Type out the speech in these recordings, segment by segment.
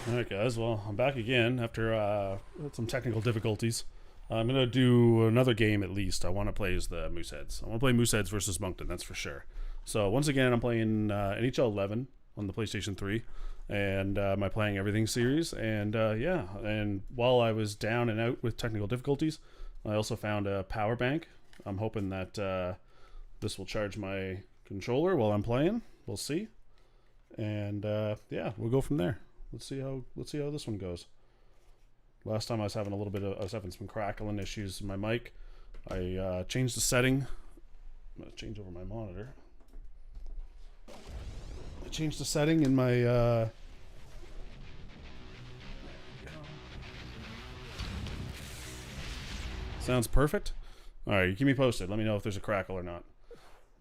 Alright guys, well I'm back again after some technical difficulties. I'm gonna do another game at least. I want to play as the Mooseheads. I want to play Mooseheads versus Moncton, that's for sure. So once again I'm playing NHL 11 on the PlayStation 3 and my Playing Everything series, and yeah, and while I was down and out with technical difficulties, I also found a power bank. I'm hoping that this will charge my controller while I'm playing. We'll see. And yeah, we'll go from there. Let's see how this one goes. Last time I was having some crackling issues in my mic. I changed the setting. I'm gonna change over my monitor. I changed the setting in my sounds perfect. All right, you keep me posted. Let me know if there's a crackle or not.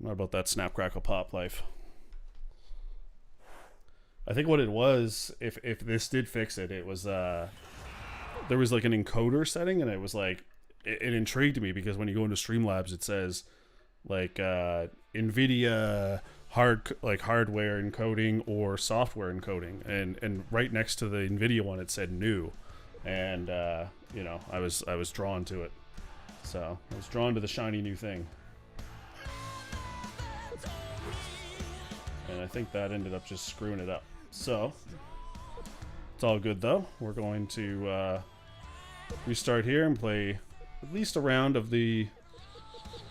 I'm not about that snap crackle pop life. I think what it was, if this did fix it, it was there was like an encoder setting, and it was like it intrigued me because when you go into Streamlabs, it says like NVIDIA hardware encoding or software encoding, and right next to the NVIDIA one, it said new, and you know, I was drawn to it, so I was drawn to the shiny new thing. And I think that ended up just screwing it up. So, it's all good though. We're going to restart here and play at least a round of the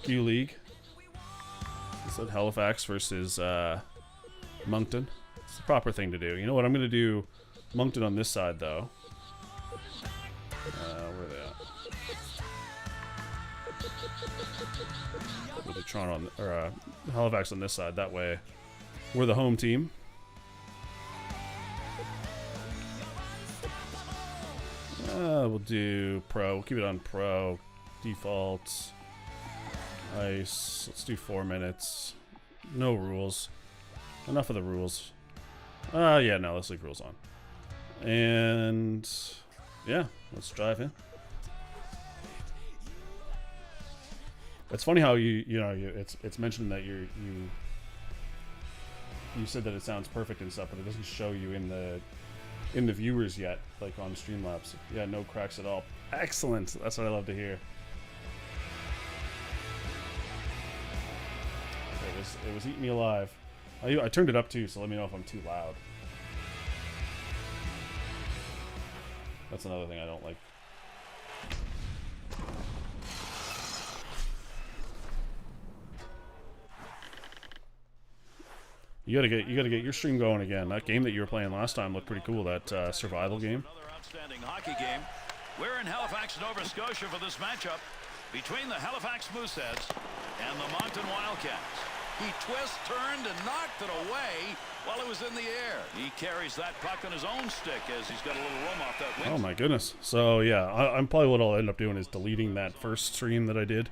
Q League. This is Halifax versus Moncton. It's the proper thing to do. You know what? I'm going to do Moncton on this side though. Where are they at? We'll do Toronto on, or Halifax on this side. That way, we're the home team. We'll do pro. We'll keep it on pro. Default. Ice. Let's do 4 minutes. No rules. Enough of the rules. Yeah, no, let's leave rules on. And yeah, let's drive in. It's funny how it's mentioned that you said that it sounds perfect and stuff, but it doesn't show you in the viewers yet, like on Streamlabs. Yeah, no cracks at all. Excellent. That's what I love to hear. It was eating me alive. I turned it up too, so let me know if I'm too loud. That's another thing I don't like. You gotta get your stream going again. That game that you were playing last time looked pretty cool. That survival game. Another outstanding hockey game. We're in Halifax, Nova Scotia for this matchup between the Halifax Mooseheads and the Moncton Wildcats. He twists, turned, and knocked it away while it was in the air. He carries that puck on his own stick as he's got a little room off that wing. Oh my goodness. So yeah, I'm probably what I'll end up doing is deleting that first stream that I did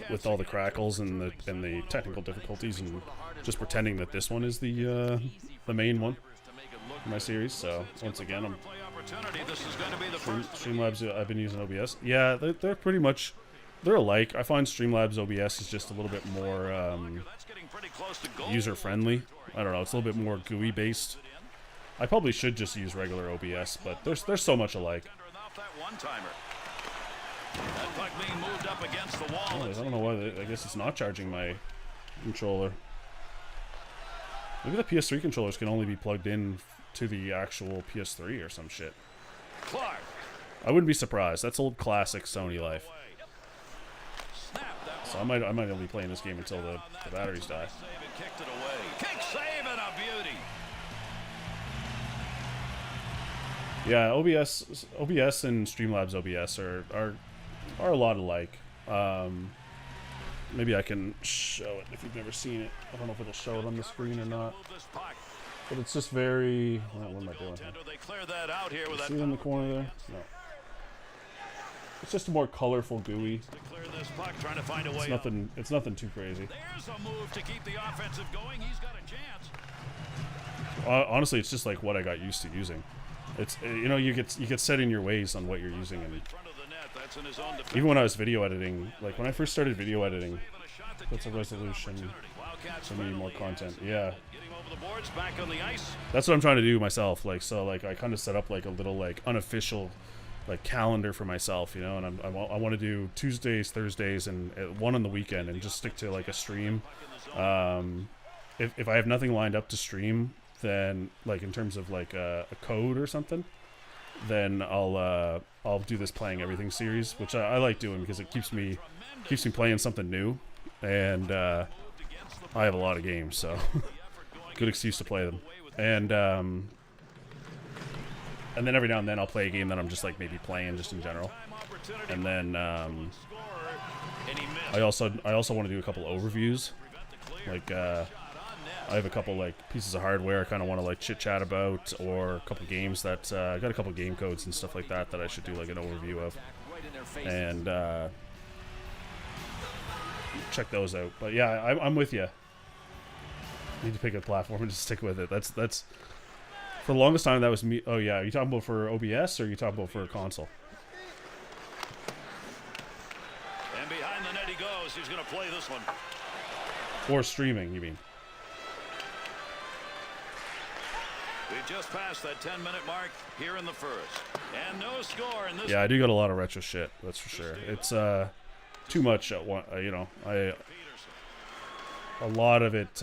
with all the crackles and the technical difficulties, and just pretending that this one is the main one in my series. So once again, I'm Streamlabs. I've been using OBS. Yeah, they're pretty much, they're alike. I find Streamlabs OBS is just a little bit more user friendly. I don't know. It's a little bit more GUI based. I probably should just use regular OBS, but they're so much alike. That puck being moved up against the wall. I don't know why. I guess it's not charging my controller. Maybe the PS3 controllers can only be plugged in to the actual PS3 or some shit. Clark. I wouldn't be surprised. That's old classic Sony life. So I might only be playing this game until the batteries die. Kicked it away. Kick save and a beauty. Yeah, OBS and Streamlabs OBS are a lot alike. Maybe I can show it if you've never seen it. I don't know if it'll show it on the screen or not. But it's just very... what am I doing here? See it in the corner there? No. It's just a more colorful GUI. It's nothing too crazy. There's a move to keep the offensive going. He's got a chance. Honestly, it's just like what I got used to using. It's, you know, you get set in your ways on what you're using, and even when I was video editing, like when I first started video editing, that's a resolution. So I need more content. Yeah. Getting over the boards, back on the ice. That's what I'm trying to do myself. Like, so like I kind of set up like a little like unofficial like calendar for myself, you know, and I want to do Tuesdays, Thursdays, and one on the weekend, and just stick to like a stream. If I have nothing lined up to stream, then like in terms of like a code or something, then I'll do this playing everything series, which I like doing because it keeps me playing something new, and I have a lot of games, so good excuse to play them. And then every now and then I'll play a game that I'm just like maybe playing just in general, and then I also want to do a couple overviews, like I have a couple like pieces of hardware I kind of want to like chit chat about, or a couple games that I got a couple game codes and stuff like that I should do like an overview of, and check those out. But yeah, I'm with you. Need to pick a platform and just stick with it. That's for the longest time that was me. Oh yeah, are you talking about for OBS or are you talking about for a console? And behind the net he goes. He's going to play this one. Or streaming, you mean? We've just passed that 10-minute mark here in the first. And no score in this. Yeah, I do got a lot of retro shit, that's for sure. It's too much at one, you know. A lot of it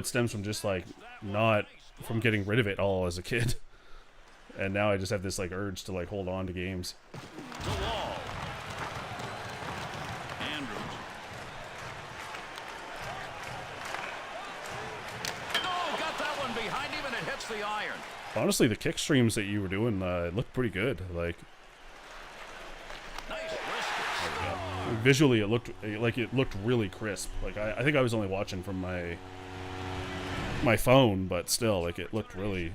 stems from just like not from getting rid of it all as a kid. And now I just have this like urge to like hold on to games. To Wall. Andrews. Oh, got that one behind him and it hits the iron. Honestly, the kick streams that you were doing looked pretty good. Like, Nice wrist. visually, it looked really crisp. Like I think I was only watching from my phone, but still, like it looked really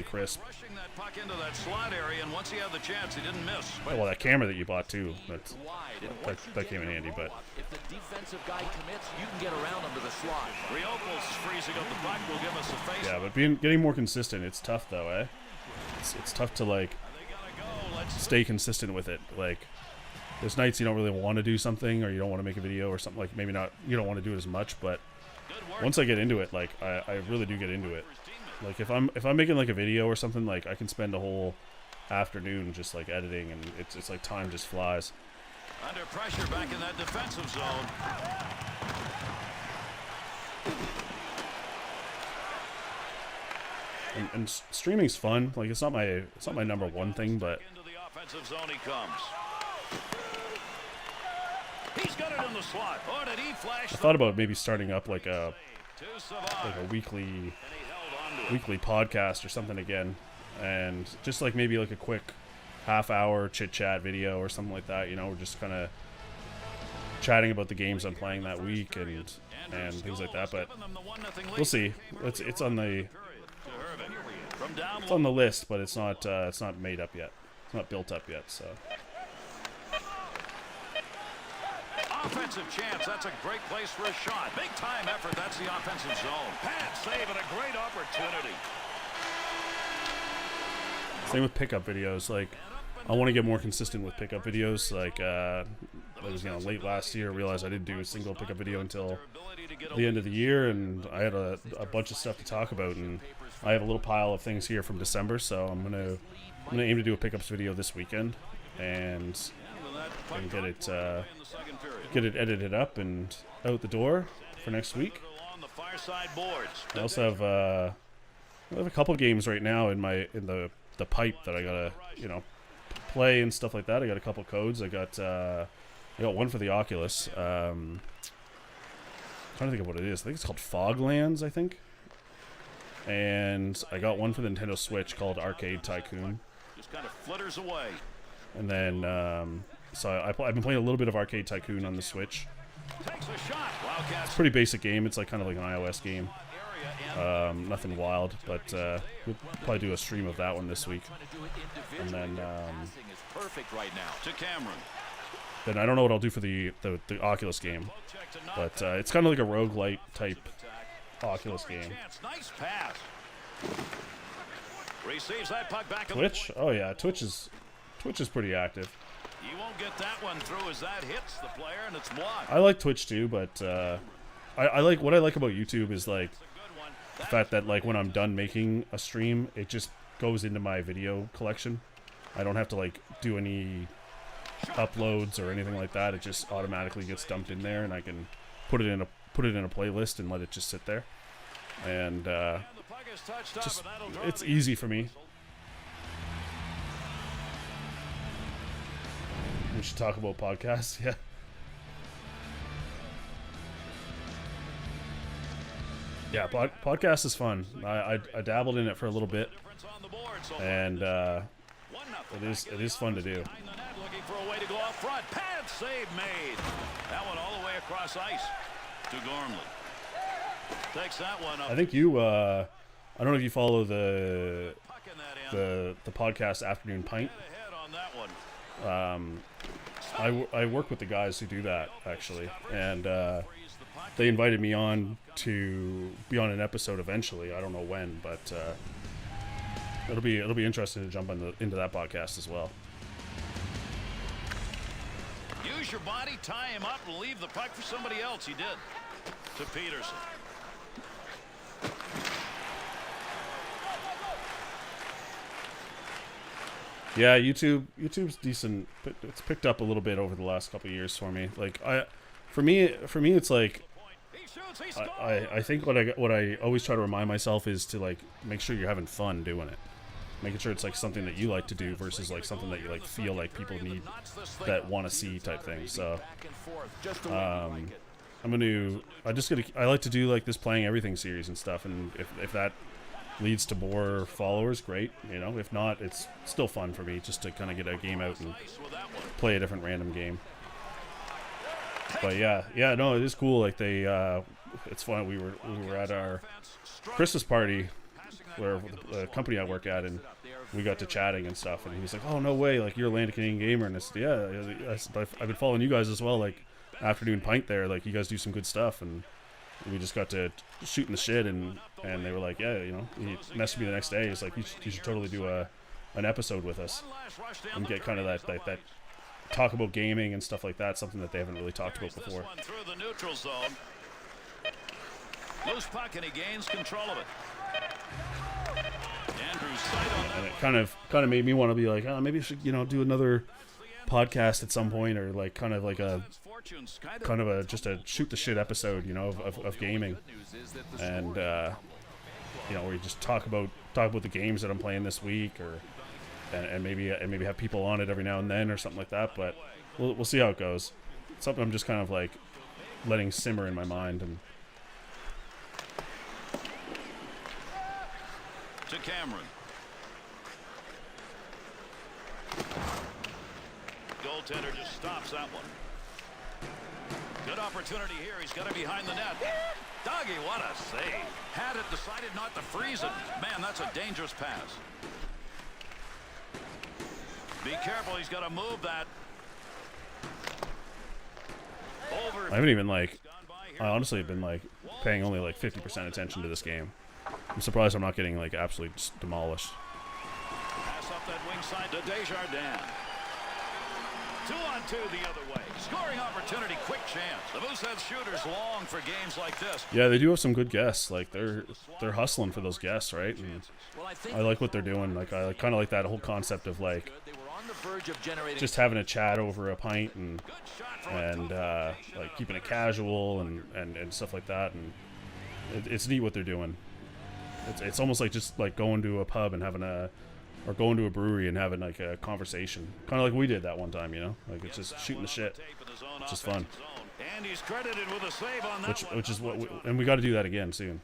crisp. Pushing that puck into that slot area, and once he had the chance, he didn't miss. Oh, well, that camera that you bought too, that came in handy. But if the defensive guy commits, you can get around him to the slot. Riopol's freezing up the puck will give us a face. yeah, but getting more consistent, it's tough though, eh? It's tough to like stay consistent with it. Like, there's nights you don't really want to do something, or you don't want to make a video or something. Like maybe not, you don't want to do it as much, but once I get into it, like I really do get into it. Like if I'm making like a video or something, like I can spend a whole afternoon just like editing, and it's like time just flies. Under pressure back in that defensive zone. And streaming's fun. Like it's not my number one thing, but Into the offensive zone he comes. He's got it in the slot. Oh, did he flash? I thought about maybe starting up like a To survive. weekly And he held on to it. weekly podcast or something again, and just like maybe like a quick half-hour chit-chat video or something like that. You know, we're just kind of chatting about the games I'm playing that week and things like that. But we'll see. It's on the list, but it's not made up yet. It's not built up yet. So Offensive chance. That's a great place for a shot. Big time effort. That's the offensive zone. Pat save and a great opportunity. same with pickup videos. Like I want to get more consistent with pickup videos. Like it was late last year. I realized I didn't do a single pickup video until the end of the year, and I had a bunch of stuff to talk about, and I have a little pile of things here from December. So I'm gonna aim to do a pickups video this weekend, and get it edited up and out the door for next week. I also have I have a couple games right now in the pipe that I gotta play and stuff like that. I got a couple codes. I got one for the Oculus. Trying to think of what it is. I think it's called Foglands, I think. And I got one for the Nintendo Switch called Arcade Tycoon. Just kind of flitters away. And then so I've been playing a little bit of Arcade Tycoon on the Switch. Takes a shot. Wildcats. Pretty basic game. It's like kind of like an iOS game. Nothing wild, but we'll probably do a stream of that one this week. And then Perfect right now. To Cameron. then I don't know what I'll do for the Oculus game, but it's kind of like a roguelite type Oculus game. Nice pass. Receives that puck back. Twitch? Oh yeah, Twitch is pretty active. You won't get that one through as that hits the player and it's blocked. I like Twitch too, but I like what I like about YouTube is like the fact that like when I'm done making a stream, it just goes into my video collection. I don't have to like do any uploads or anything like that. It just automatically gets dumped in there, and I can put it in a playlist and let it just sit there. And just it's easy for me. We should talk about podcasts. Yeah. Yeah, podcast is fun. I dabbled in it for a little bit, and it is fun to do. Looking for a way to go up front. Pad save made. That one all the way across ice to Gormley. Takes that one up. I think you. I don't know if you follow the podcast Afternoon Pint. I work with the guys who do that actually, and they invited me on to be on an episode eventually. I don't know when, but it'll be interesting to jump into that podcast as well. Use your body, tie him up, and leave the puck for somebody else. He did. To Peterson. Yeah, YouTube's decent. It's picked up a little bit over the last couple of years for me. Like for me, it's like I think what I always try to remind myself is to like make sure you're having fun doing it, making sure it's like something that you like to do versus like something that you like feel like people need that want to see type thing. So I like to do like this playing everything series and stuff, and if that leads to more followers, great. You know, if not, it's still fun for me just to kind of get a game out and play a different random game. But yeah, no, it is cool. Like it's fun. We were at our Christmas party where the company I work at, and we got to chatting and stuff. And he's like, "Oh, no way! Like you're a Land Canadian gamer?" And I said, "Yeah, I've been following you guys as well. Like Afternoon Pint there. Like you guys do some good stuff." And we just got to shooting the shit, and they were like, "Yeah, you know." He messaged me the next day. He's like, "You should totally do an episode with us and get kind of that talk about gaming and stuff like that. Something that they haven't really talked about before." Through the neutral zone. Loose puck, and he gains control of it. Andrew's sight on that. And it kind of made me want to be like, oh, maybe I should do another podcast at some point, or like kind of like a just a shoot the shit episode, of gaming, and where you just talk about the games that I'm playing this week, or and maybe have people on it every now and then or something like that. But we'll see how it goes. It's something I'm just kind of like letting simmer in my mind. And to Cameron. Goaltender just stops that one. Good opportunity here. He's got it behind the net. Doggy, what a save. Had it, decided not to freeze it. Man, that's a dangerous pass. Be careful. He's got to move that. Over. I haven't even I honestly have been paying only 50% attention to this game. I'm surprised I'm not getting absolutely just demolished. Pass up that wing side to Desjardins. 2-on-2 the other way. Scoring opportunity, quick chance. The Moosehead shooters long for games like this. Yeah, they do have some good guests. Like they're hustling for those guests, right? And I like what they're doing. Like I kind of like that whole concept of just having a chat over a pint and keeping it casual and stuff like that. And it's neat what they're doing. It's almost like just going to a pub and or going to a brewery and having a conversation, kind of like we did that one time, it's just shooting the shit. It's just fun. And he's credited with a save on that which is what we got to do that again soon.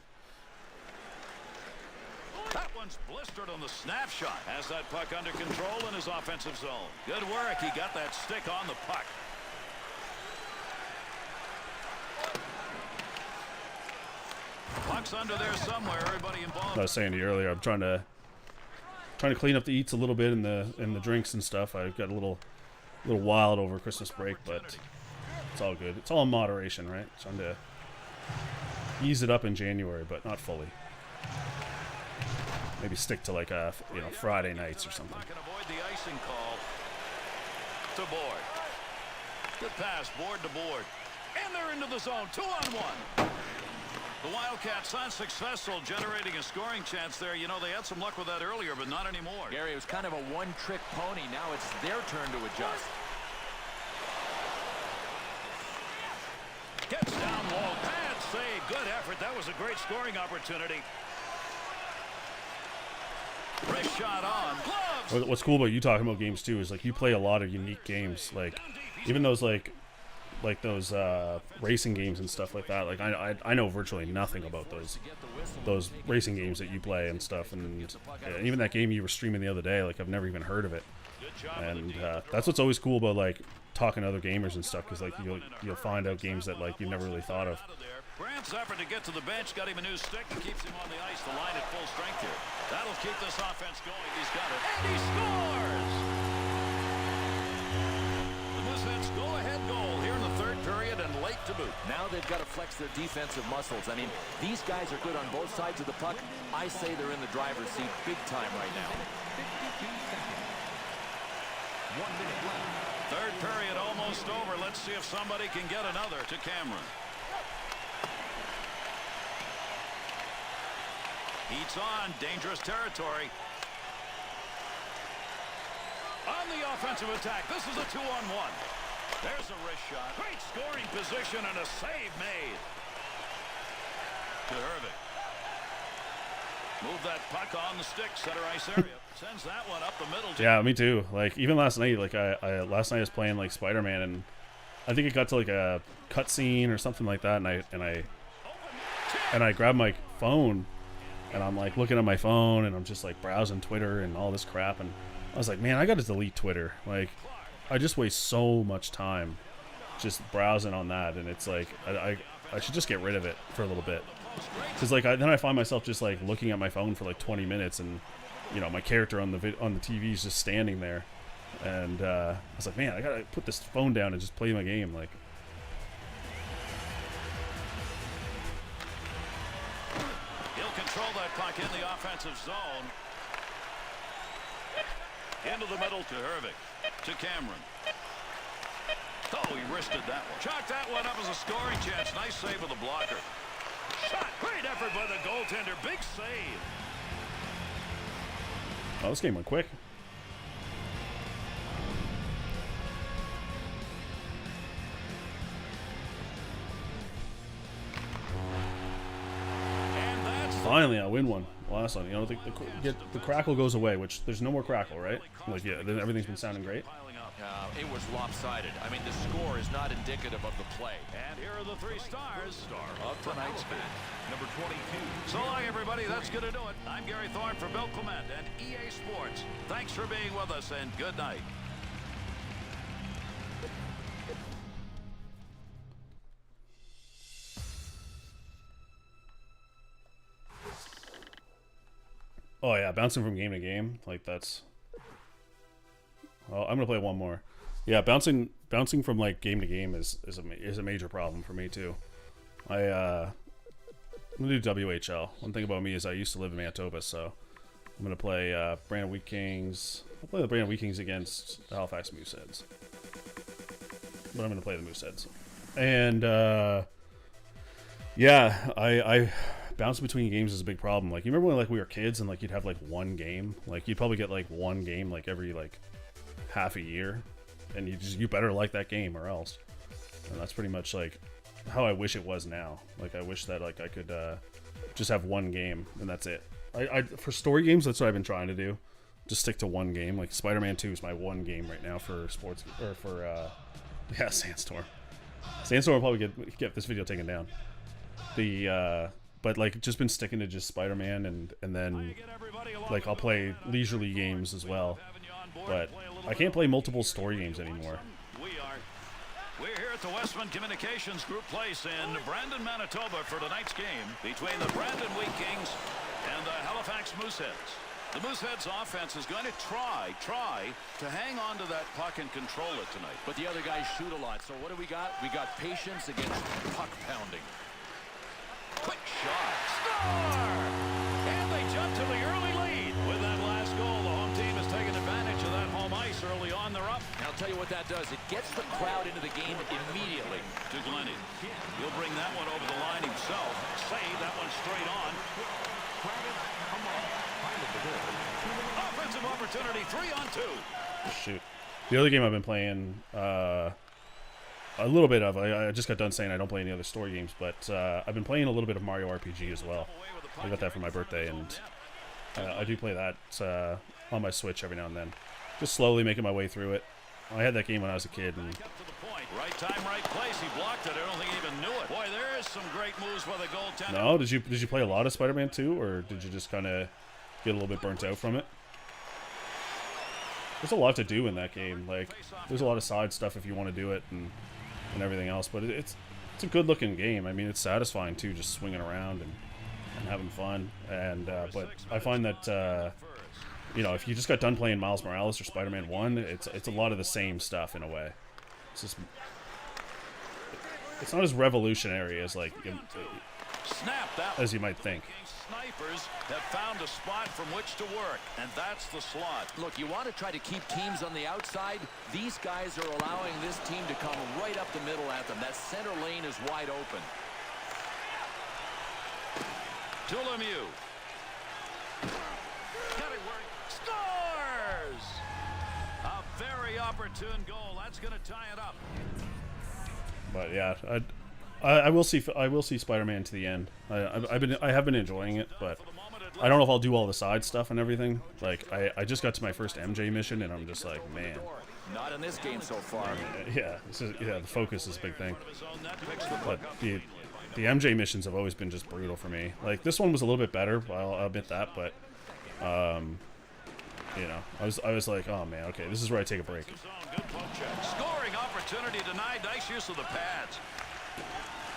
That one's blistered on the snapshot. Has that puck under control in his offensive zone. Good work. He got that stick on the puck. Puck's under there somewhere. Everybody involved. I was saying to you earlier, I'm trying to clean up the eats a little bit in the drinks and stuff. I got a little wild over Christmas break, but it's all good. It's all in moderation, right? Trying to ease it up in January, but not fully. Maybe stick to Friday nights or something. Can avoid the icing call. To Board. Good pass, Board to Board. And they're into the zone. 2-on-1. The Wildcats unsuccessful generating a scoring chance there. You know, they had some luck with that earlier, but not anymore. Gary, it was kind of a one-trick pony. Now it's their turn to adjust. Gets down low. Pad save. Good effort. That was a great scoring opportunity. Wrist shot on. Gloves. What's cool about you talking about games too is like you play a lot of unique games, like even those like those racing games and stuff like that. Like I know virtually nothing about those racing games that you play and stuff, and even that game you were streaming the other day, like I've never even heard of it. And that's what's always cool about like talking to other gamers and stuff, because like you'll find out games that like you never really thought of. Grant's effort to get to the bench got him a new stick and keeps him on the ice. The line at full strength here. That'll keep this offense going. He's got it. And he scores! The Mooseheads go-ahead goal here in the third period and late to boot. Now they've got to flex their defensive muscles. I mean, these guys are good on both sides of the puck. I say they're in the driver's seat big time right now. 1 minute left. Third period almost over. Let's see if somebody can get another to Cameron. Heats on. Dangerous territory. On the offensive attack. This is a 2-on-1. There's a wrist shot. Great scoring position and a save made. To Hervik. Move that puck on the stick. Center ice area. Sends that one up the middle. Yeah, me too. Like even last night, like I last night I was playing like Spider-Man, and I think it got to like a cutscene or something like that, and I grabbed my phone, and I'm like looking at my phone, and I'm just like browsing Twitter and all this crap, and I was like, man, I got to delete Twitter. Like I just waste so much time just browsing on that, and it's like I should just get rid of it for a little bit. Because like then I find myself just like looking at my phone for like 20 minutes, and you know my character on the TV is just standing there, and I was like, man, I gotta put this phone down and just play my game. Like, he'll control that puck in the offensive zone. Into the middle to Hervik. To Cameron. Oh, he wristed that one. Chalked that one up as a scoring chance. Nice save with the blocker. Shot. Great effort by the goaltender. Big save. oh, this game went quick. And that's Finally, I win one. Last one, you know, the crackle goes away, which there's no more crackle, right? Like, yeah, then everything's been sounding great. piling up. It was lopsided. I mean, the score is not indicative of the play. And here are the three stars of tonight's match. Number 22. So long, everybody. That's going to do it. I'm Gary Thorne for Bill Clement and EA Sports. Thanks for being with us, and good night. Oh yeah, bouncing from game to game, like that's. Oh, I'm gonna play one more. Yeah, bouncing from like game to game is a major problem for me too. I'm gonna do WHL. One thing about me is I used to live in Manitoba, so I'm gonna play Brandon Wheat Kings. I'll play the Brandon Wheat Kings against the Halifax Mooseheads, but I'm gonna play the Mooseheads. And yeah, I bouncing between games is a big problem. Like, you remember when like we were kids and like you'd have like one game, like you'd probably get like one game like every like half a year, and you better like that game or else. And that's pretty much like how I wish it was now. Like I wish that like I could just have one game and that's it. I for story games, that's what I've been trying to do. Just stick to one game. Like Spider-Man 2 is my one game right now for sports, or for yeah, Sandstorm. Sandstorm will probably get this video taken down. But like just been sticking to just Spider-Man, and then like I'll play leisurely games as well. But I can't play multiple story games anymore. We're here at the Westman Communications Group Place in Brandon, Manitoba for tonight's game between the Brandon Wheat Kings and the Halifax Mooseheads. The Mooseheads offense is going to try to hang on to that puck and control it tonight. But the other guys shoot a lot. So what do we got? We got patience against puck pounding. Quick shot. Score! And they jump to the early lead. With that last goal, the home team has taken advantage of that home ice early on. They're up. Now I'll tell you what that does. It gets the crowd into the game immediately. To Glenny. He'll bring that one over the line himself. Save that one straight on. Offensive opportunity, 3-on-2. Shoot. The other game I've been playing, a little bit of, I just got done saying I don't play any other story games, but I've been playing a little bit of Mario RPG as well. I got that for my birthday, and I do play that on my Switch every now and then. Just slowly making my way through it. I had that game when I was a kid, and Right time, right place. He blocked it. I don't think he even knew it. Boy, there is some great moves by the goaltender. no, did you play a lot of Spider-Man 2, or did you just kind of get a little bit burnt out from it? There's a lot to do in that game. Like, there's a lot of side stuff if you want to do it, and everything else. But it's a good-looking game. I mean, it's satisfying too, just swinging around and having fun. And but I find that you know, if you just got done playing Miles Morales or Spider-Man 1, it's a lot of the same stuff in a way. It's just, it's not as revolutionary as like as you might think. Snipers have found a spot from which to work, and that's the slot. Look, you want to try to keep teams on the outside. These guys are allowing this team to come right up the middle at them. That center lane is wide open. To Lemieux. Got it work. Scores! A very opportune goal. That's going to tie it up. But yeah, I will see Spider-Man to the end. I have been enjoying it, but I don't know if I'll do all the side stuff and everything. Like I just got to my first MJ mission, and I'm just like, man. Not in this game so far. Yeah, the focus is a big thing. But the MJ missions have always been just brutal for me. Like, this one was a little bit better, I'll admit that, but you know, I was like, oh man, okay, this is where I take a break. Scoring opportunity denied. Nice use of the pads.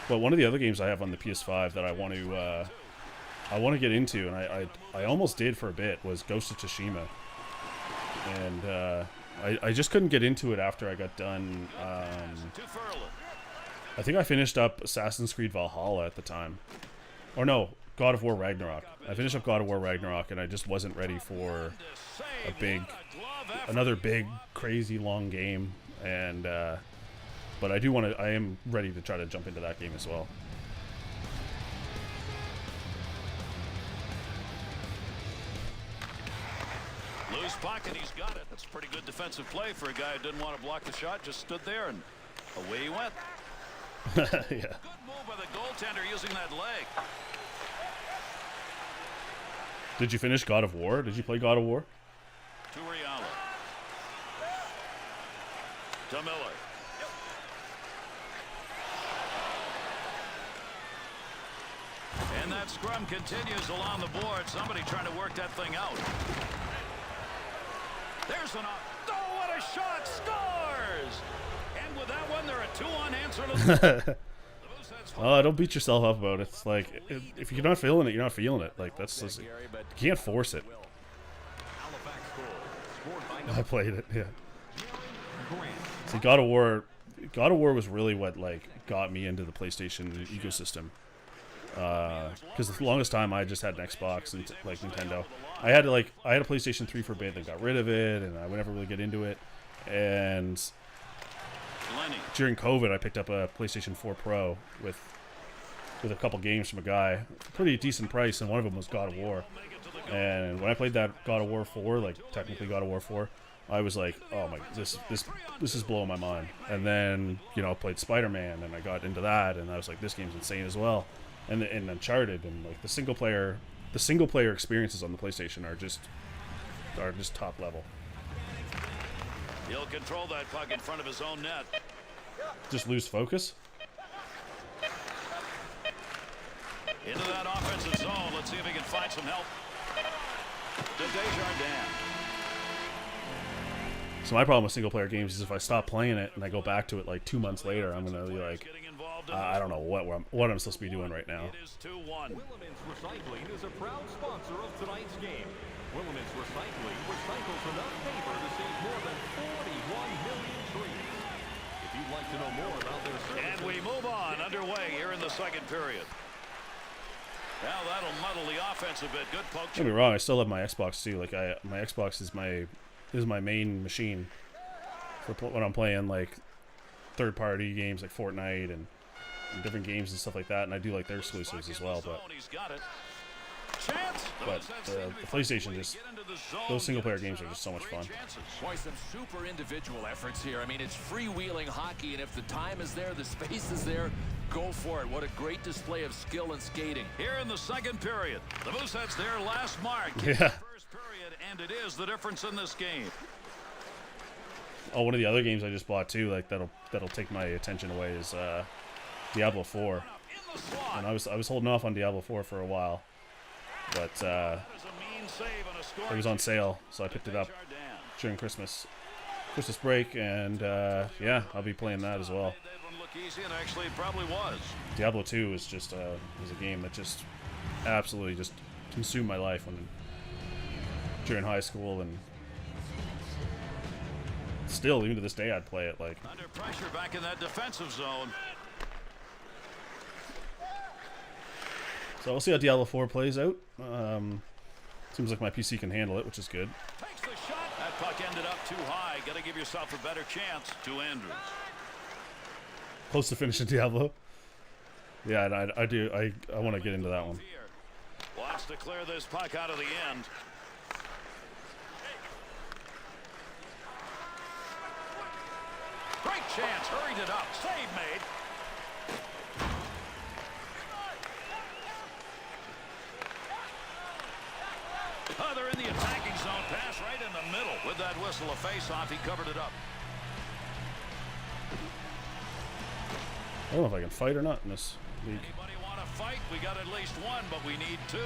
But one of the other games I have on the PS5 that I want to get into, and I almost did for a bit, was Ghost of Tsushima. And I just couldn't get into it after I got done. I think I finished up Assassin's Creed Valhalla at the time. Or no, God of War Ragnarok. I finished up God of War Ragnarok, and I just wasn't ready for another big, crazy, long game. And but I am ready to try to jump into that game as well. Loose pocket, he's got it. That's a pretty good defensive play for a guy who didn't want to block the shot. Just stood there, and away he went. Yeah. Good move by the goaltender using that leg. Did you finish God of War? Did you play God of War? To Riala. To Miller. And that scrum continues along the board. Somebody trying to work that thing out. There's an up. Oh, what a shot! Scores! And with that one, there are 2 unanswered. Oh, don't beat yourself up about it. It's like, if you're not feeling it, you're not feeling it. Like, that's just, you can't force it. I played it, yeah. See, God of War was really what, like, got me into the PlayStation ecosystem. Because the longest time I just had an Xbox and like Nintendo. I had a PlayStation 3 for a bit, then got rid of it, and I would never really get into it. And during COVID, I picked up a PlayStation 4 Pro with a couple games from a guy, pretty decent price, and one of them was God of War. And when I played that God of War 4, like technically God of War 4, I was like, oh my, this is blowing my mind. And then, you know, I played Spider-Man, and I got into that, and I was like, this game's insane as well. And Uncharted, and like the single player experiences on the PlayStation are just top level. He'll control that puck in front of his own net. Just lose focus. Into that offensive zone. Let's see if he can find some help. To Desjardins. So my problem with single player games is if I stop playing it and I go back to it like 2 months later, I'm gonna be like, I don't know what I'm supposed to be doing right now. It is 2-1. Willemins Recycling is a proud sponsor of tonight's game. Willemins Recycling recycles enough paper to save more than 41 million trees. If you'd like to know more about their services... And we move on, underway here in the second period. Now that'll muddle the offense a bit. Good poke. Don't get me wrong, I still have my Xbox too. Like my Xbox is my main machine when I'm playing like third-party games like Fortnite and different games and stuff like that, and I do like their exclusives as well. But the PlayStation, just those single-player games are just so much fun. Boy, some super individual efforts here. I mean, it's freewheeling hockey, and if the time is there, the space is there, go for it. What a great display of skill and skating. Here in the second period, the Mooseheads their last mark. Yeah. The first period, and it is the difference in this game. Oh, one of the other games I just bought too, like that'll take my attention away, is Diablo 4. And I was holding off on Diablo 4 for a while, but it was on sale, so I picked it up during Christmas break, and yeah, I'll be playing that as well. Actually, it probably was. Diablo 2 is just was a game that just absolutely just consumed my life during high school, and still, even to this day, I'd play it. Like, under pressure back in that defensive zone. So we'll see how Diablo 4 plays out. Seems like my PC can handle it, which is good. Takes the shot. That puck ended up too high. Got to give yourself a better chance. To Andrews. Close to finishing Diablo. Yeah, and I do. I want to get into that one. Wants to clear this puck out of the end. Great chance. Hurried it up. Save made. Oh, they're in the attacking zone. Pass right in the middle. With that whistle, a face-off, he covered it up. I don't know if I can fight or not in this league. Anybody want to fight? We got at least one, but we need two.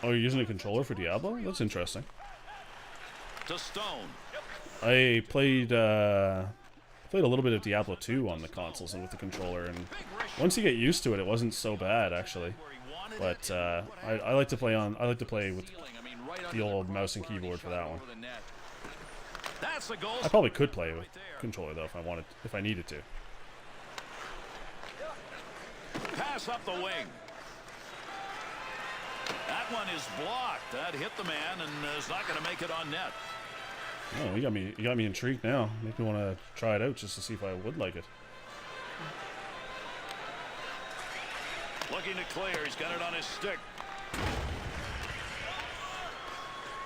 Oh, you're using a controller for Diablo? That's interesting. To Stone. I played a little bit of Diablo 2 on the consoles and with the controller, and once you get used to it, it wasn't so bad actually. But I like to play with the old mouse and keyboard for that one. That's a goal. I probably could play with controller though if I needed to. Pass up the wing. That one is blocked. That hit the man and is not going to make it on net. Oh, you got me intrigued now. Make me want to try it out just to see if I would like it. Looking to clear. He's got it on his stick.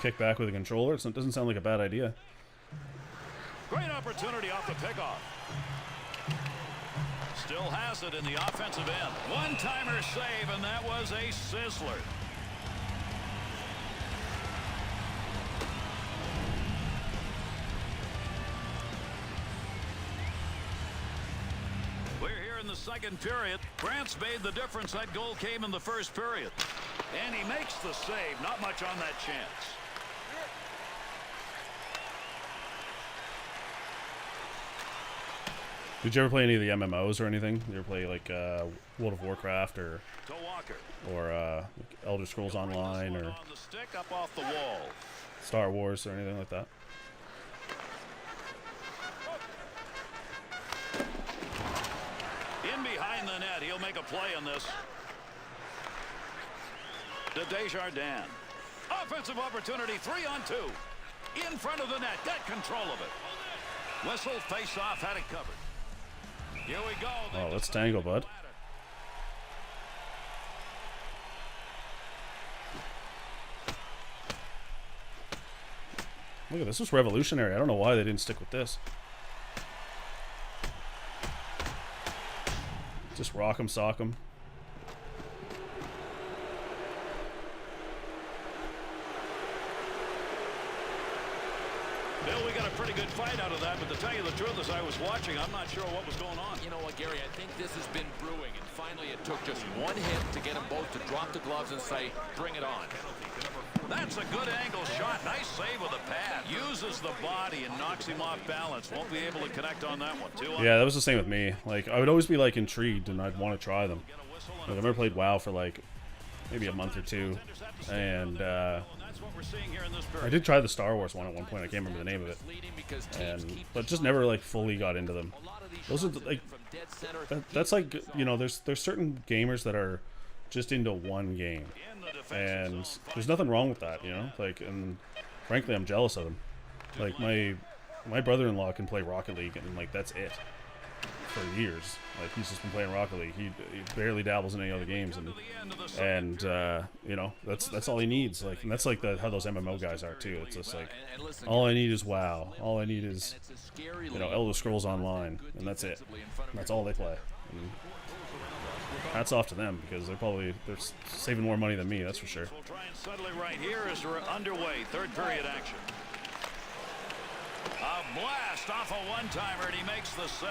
Kick back with a controller. It doesn't sound like a bad idea. Great opportunity off the pickoff. Still has it in the offensive end. One-timer save, and that was a sizzler. We're here in the second period. Brant's made the difference. That goal came in the first period. And he makes the save. Not much on that chance. Did you ever play any of the MMOs or anything? You ever play like World of Warcraft or Elder Scrolls Online or on the stick up off the wall. Star Wars or anything like that? In behind the net, he'll make a play on this. To Desjardins. Offensive opportunity, 3-on-2. In front of the net, got control of it. Whistle, face-off, had it covered. Here we go. Oh, let's tangle, bud. Look at this. This was revolutionary. I don't know why they didn't stick with this. Just rock 'em, sock 'em. Bill, we got a pretty good fight out of that, but to tell you the truth, as I was watching, I'm not sure what was going on. You know what, Gary, I think this has been brewing, and finally it took just one hit to get them both to drop the gloves and say, bring it on. That's a good angle shot. Nice save with a pad. Uses the body and knocks him off balance. Won't be able to connect on that one. Yeah, that was the same with me. Like, I would always be like intrigued and I'd want to try them. Like, I've never played WoW for like maybe a month or two, and what we're seeing here in this period. I did try the Star Wars one at one point. I can't remember the name of it, but just never like fully got into them. Those are like that's like, you know, there's certain gamers that are just into one game, and there's nothing wrong with that, you know. Like, and frankly, I'm jealous of them. Like my brother-in-law can play Rocket League, and like that's it for years. Like, he's just been playing Rocket League. He barely dabbles in any other games, and you know, that's all he needs. Like, and that's like how those MMO guys are too. It's just like, all I need is WoW. All I need is, you know, Elder Scrolls Online, and that's it. And that's all they play. And hats off to them, because they're saving more money than me. That's for sure. We'll try and settle it right here as we're underway. Third period action. A blast off a one-timer, and he makes the save.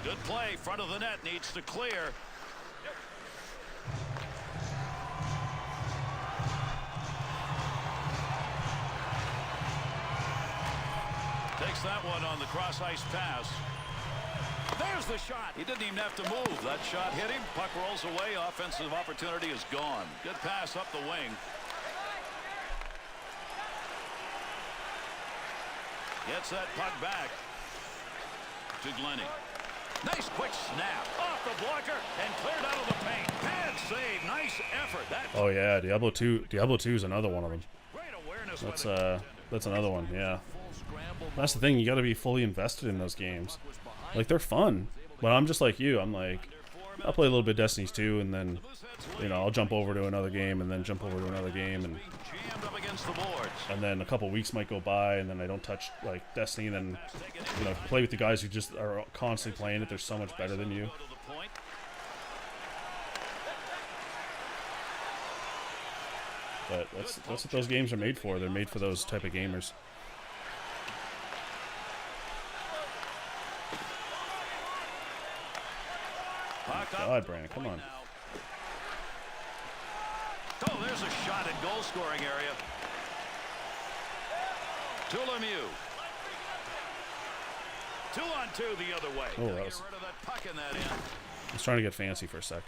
Good play, front of the net, needs to clear. Takes that one on the cross-ice pass. There's the shot. He didn't even have to move. That shot hit him. Puck rolls away. Offensive opportunity is gone. Good pass up the wing. Gets that puck back to Glennie. Nice quick snap off the blocker and cleared out of the paint. Pad save. Nice effort. Oh yeah, Diablo 2 is another one of them. Great awareness. That's another one. Yeah. That's the thing. You got to be fully invested in those games. Like, they're fun, but I'm just like you. I'm like, I'll play a little bit of Destiny's 2, and then, you know, I'll jump over to another game, and then jump over to another game, and then a couple weeks might go by, and then I don't touch like Destiny, and then, you know, play with the guys who just are constantly playing it. They're so much better than you. But that's what those games are made for. They're made for those type of gamers. God, Brandon, come on. Oh, there's a shot in goal scoring area. To Lemieux. 2-on-2 the other way. Oh, that was... Get rid of that puck in that end. I was trying to get fancy for a sec.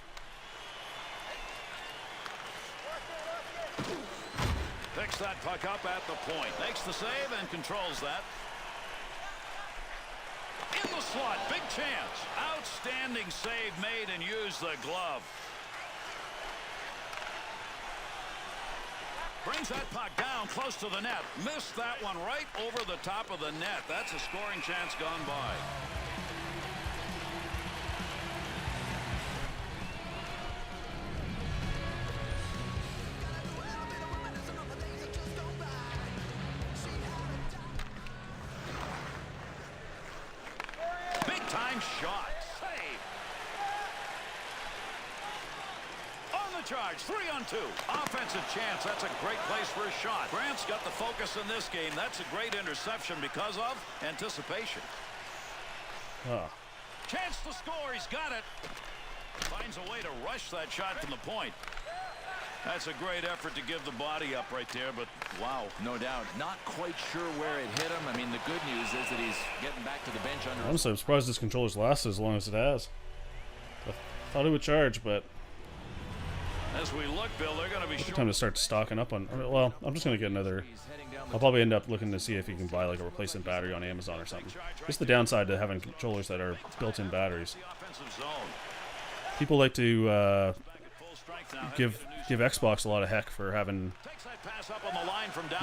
Picks that puck up at the point. Makes the save and controls that. In the slot, big chance. Outstanding save made and used the glove. Brings that puck down close to the net. Missed that one right over the top of the net. That's a scoring chance gone by. Shot. Save. On the charge. 3-on-2. Offensive chance. That's a great place for a shot. Grant's got the focus in this game. That's a great interception because of anticipation. Chance to score. He's got it. Finds a way to rush that shot from the point. That's a great effort to give the body up right there, but wow. No doubt. Not quite sure where it hit him. I mean, the good news is that he's getting back to the bench under. Honestly, I'm surprised this controller's lasted as long as it has. I thought it would charge, but as we look, Bill, they're going to be time to start stocking up on. Well, I'm just going to get another. I'll probably end up looking to see if you can buy like a replacement battery on Amazon or something. Just the downside to having controllers that are built-in batteries. People like to give Xbox a lot of heck for having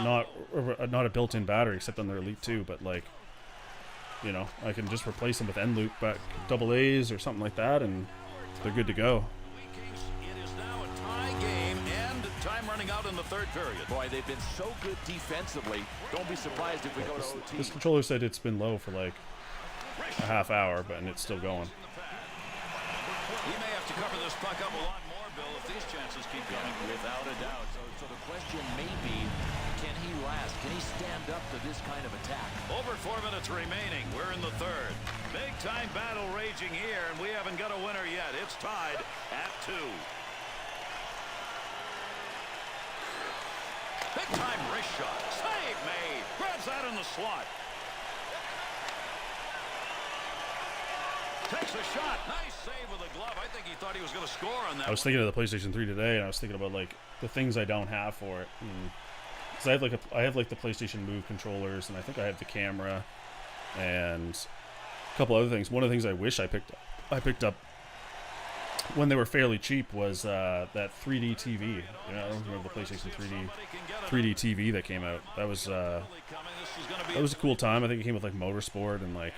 not a built-in battery except on their Elite 2, but like, you know, I can just replace them with N-Loop back AA's or something like that, and they're good to go. It is now a tie game and time running out in the third period. Boy, they've been so good defensively. Don't be surprised if we go to OT. This controller said it's been low for like a half hour, but and it's still going. He may have to cover this puck up a lot more, Bill, if these chances keep coming. Without a doubt. So the question may be, can he last? Can he stand up to this kind of attack? Over 4 minutes remaining. We're in the third. Big-time battle raging here, and we haven't got a winner yet. It's tied at 2. Big-time wrist shot. Save made. Grabs that in the slot. Takes a shot. Nice save with a glove. I think he thought he was going to score on that. I was thinking of the PlayStation 3 today, and I was thinking about like the things I don't have for it. Because I have like the PlayStation Move controllers, and I think I have the camera, and a couple other things. One of the things I wish I picked up when they were fairly cheap was that 3D TV. You know, remember the PlayStation 3D TV that came out? That was a cool time. I think it came with like Motorsport and like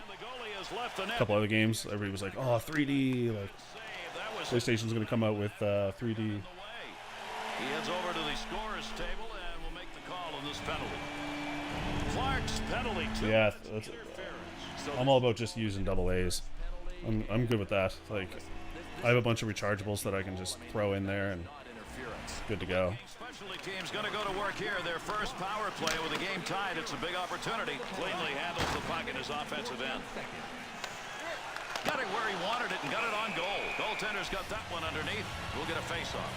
a couple other games. Everybody was like, "Oh, 3D!" Like PlayStation's going to come out with 3D. He heads over to the scorer's table and will make the call on this penalty. Clark's penalty. Yeah, I'm all about just using double A's. I'm good with that. Like, I have a bunch of rechargeables that I can just throw in there and good to go. Specialty team's going to go to work here. Their first power play with the game tied. It's a big opportunity. Cleanly handles the puck in his offensive end. Got it where he wanted it and got it on goal. Goaltender's got that one underneath. We'll get a face-off.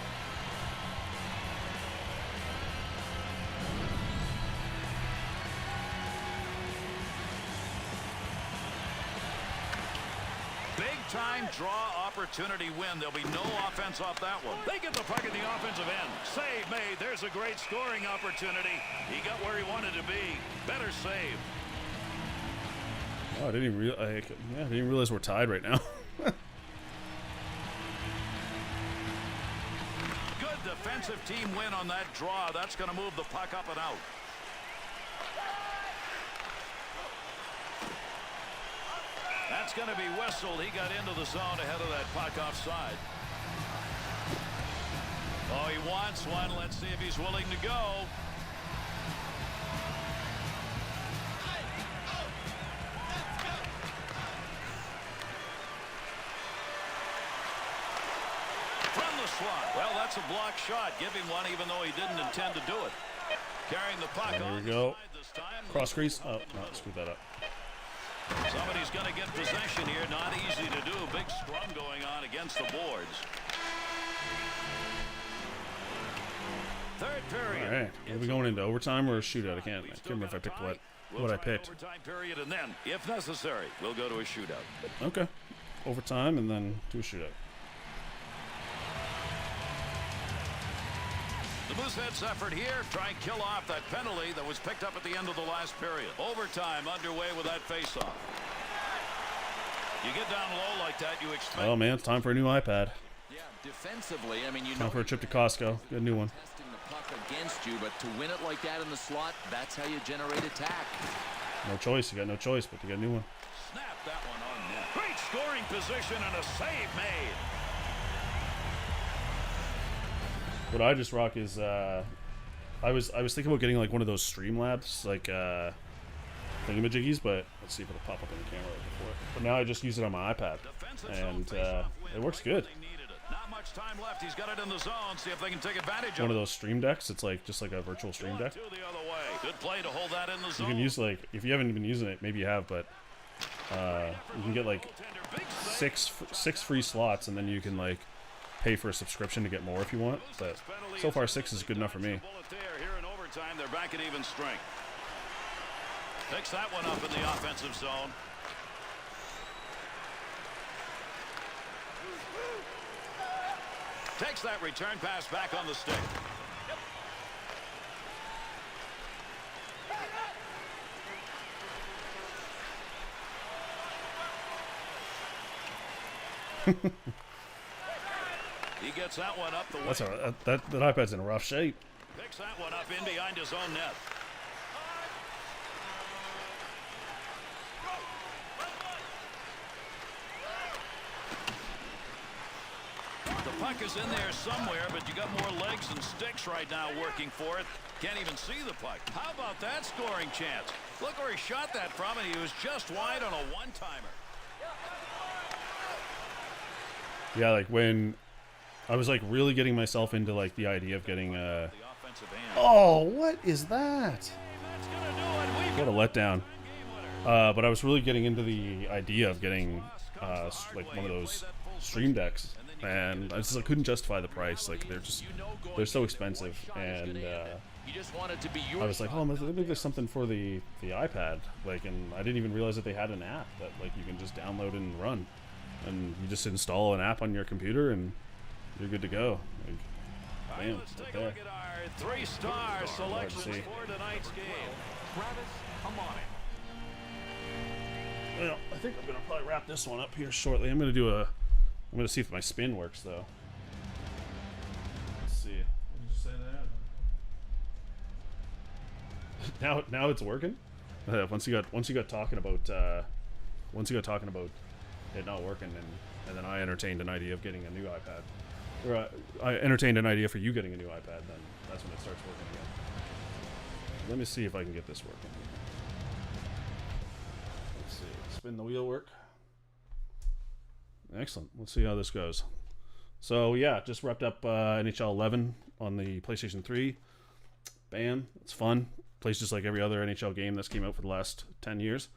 Big-time draw opportunity win. There'll be no offense off that one. They get the puck in the offensive end. Save made. There's a great scoring opportunity. He got where he wanted to be. Better save. Oh, I didn't even realize we're tied right now. Good defensive team win on that draw. That's going to move the puck up and out. That's going to be whistled. He got into the zone ahead of that puck offside. Oh, he wants one. Let's see if he's willing to go. From the slot. Well, that's a block shot. Give him one even though he didn't intend to do it. Carrying the puck There on we go. this time. Cross crease. Oh, no, screwed that up. Somebody's going to get possession here. Not easy to do. Big scrum going on against the boards. Third period. All right. Are we going into overtime or a shootout? I can't remember if I picked what I picked. Overtime period, and then, if necessary, we'll go to a shootout. Okay. Overtime and then do a shootout. The Mooseheads' effort here, try and kill off that penalty that was picked up at the end of the last period. Overtime underway with that faceoff. You get down low like that, you expect... Oh, man, it's time for a new iPad. Yeah, defensively, I mean, you Time know, for a trip to Costco. Get a new one. testing the puck against you, but to win it like that in the slot, that's how you generate attack. No choice. You got no choice but to get a new one. Snap that one on net. Great scoring position and a save made. What I just rock is I was thinking about getting like one of those Streamlabs like thingamajiggies, but let's see if it'll pop up on the camera right before. But now I just use it on my iPad, and it works good. Not much time left. He's got it in the zone. See if they can take advantage One of of those Stream Decks. It's like just like a virtual Stream Deck. the other way. Good play to hold that in the You zone. can use like if you haven't been using it, maybe you have, but you can get like six free slots, and then you can like pay for a subscription to get more if you want. But so far 6 is good enough for me. Here in overtime, they're back at even strength. Picks that one up in the offensive zone. Takes that return pass back on the stick. He gets that one up the way. That's that iPad's in a rough shape. Picks that one up in behind his own net. The puck is in there somewhere, but you got more legs and sticks right now working for it. Can't even see the puck. How about that scoring chance? Look where he shot that from, and he was just wide on a one-timer. Yeah, like when I was like really getting myself into like the idea of getting The offensive hand. Oh, what is that? That's gonna do it. We've What a letdown. But I was really getting into the idea of getting like one of those Stream Decks, and I couldn't justify the price. Like they're so expensive, and You just want it to be I was like, oh, maybe there's something for the iPad. Like, and I didn't even realize that they had an app that like you can just download and run. and you just install an app on your computer, and you're good to go. Like, All right, bam, let's take right a there. look at our 3-star selections see. for tonight's game. Travis Hamonic. Well, I think I'm gonna probably wrap this one up here shortly. I'm gonna see if my spin works though. Let's see. What did you say that? Now it's working. Once you got talking about it not working, and then I entertained an idea of getting a new iPad, or I entertained an idea for you getting a new iPad. Then that's when it starts working again. Let me see if I can get this working. Let's see. Spin the wheel work. Excellent. Let's see how this goes. So yeah, just wrapped up NHL 11 on the PlayStation 3. Bam, it's fun. Plays just like every other NHL game that's came out for the last 10 years.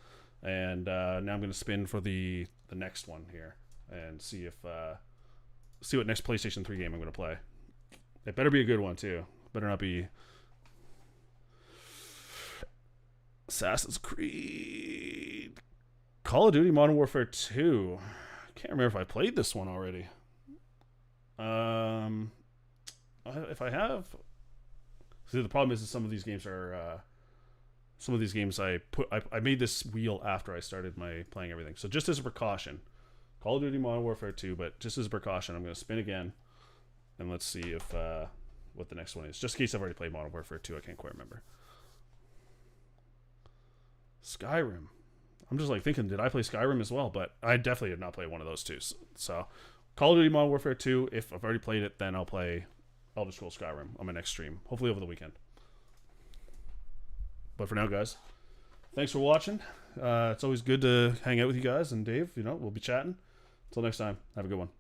And now I'm going to spin for the next one here and see what next PlayStation 3 game I'm going to play. It better be a good one too. Better not be Assassin's Creed, Call of Duty Modern Warfare 2. I can't remember if I played this one already. If I have, see, the problem is that some of these games I made this wheel after I started my playing everything. So just as a precaution, Call of Duty Modern Warfare 2, but just as a precaution, I'm going to spin again, and let's see if what the next one is. Just in case I've already played Modern Warfare 2, I can't quite remember. Skyrim. I'm just like thinking, did I play Skyrim as well? But I definitely did not play one of those two. So Call of Duty Modern Warfare 2, if I've already played it, then I'll play Elder Scrolls Skyrim on my next stream, hopefully over the weekend. But for now, guys, thanks for watching. It's always good to hang out with you guys, and Dave, we'll be chatting. Until next time, have a good one.